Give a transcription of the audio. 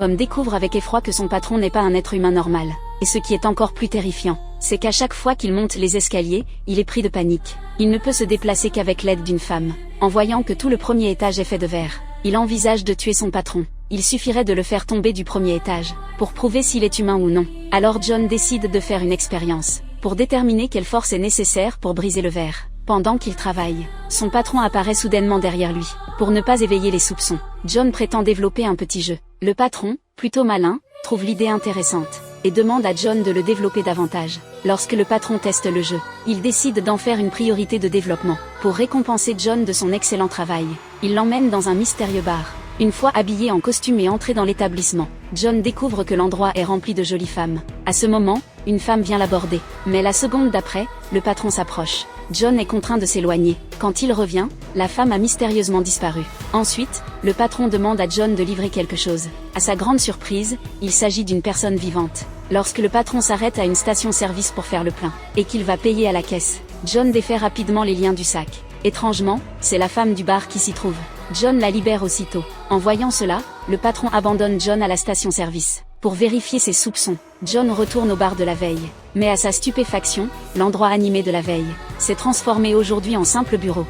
Homme découvre avec effroi que son patron n'est pas un être humain normal. Et ce qui est encore plus terrifiant, c'est qu'à chaque fois qu'il monte les escaliers, il est pris de panique. Il ne peut se déplacer qu'avec l'aide d'une femme. En voyant que tout le premier étage est fait de verre, il envisage de tuer son patron. Il suffirait de le faire tomber du premier étage, pour prouver s'il est humain ou non. Alors John décide de faire une expérience, pour déterminer quelle force est nécessaire pour briser le verre. Pendant qu'il travaille, son patron apparaît soudainement derrière lui. Pour ne pas éveiller les soupçons, John prétend développer un petit jeu. Le patron, plutôt malin, trouve l'idée intéressante, et demande à John de le développer davantage. Lorsque le patron teste le jeu, il décide d'en faire une priorité de développement. Pour récompenser John de son excellent travail, il l'emmène dans un mystérieux bar. Une fois habillé en costume et entré dans l'établissement, John découvre que l'endroit est rempli de jolies femmes. À ce moment, une femme vient l'aborder, mais la seconde d'après, le patron s'approche. John est contraint de s'éloigner. Quand il revient, la femme a mystérieusement disparu. Ensuite, le patron demande à John de livrer quelque chose. À sa grande surprise, il s'agit d'une personne vivante. Lorsque le patron s'arrête à une station-service pour faire le plein, et qu'il va payer à la caisse, John défait rapidement les liens du sac. Étrangement, c'est la femme du bar qui s'y trouve. John la libère aussitôt. En voyant cela, le patron abandonne John à la station-service. Pour vérifier ses soupçons, John retourne au bar de la veille. Mais à sa stupéfaction, l'endroit animé de la veille s'est transformé aujourd'hui en simple bureau.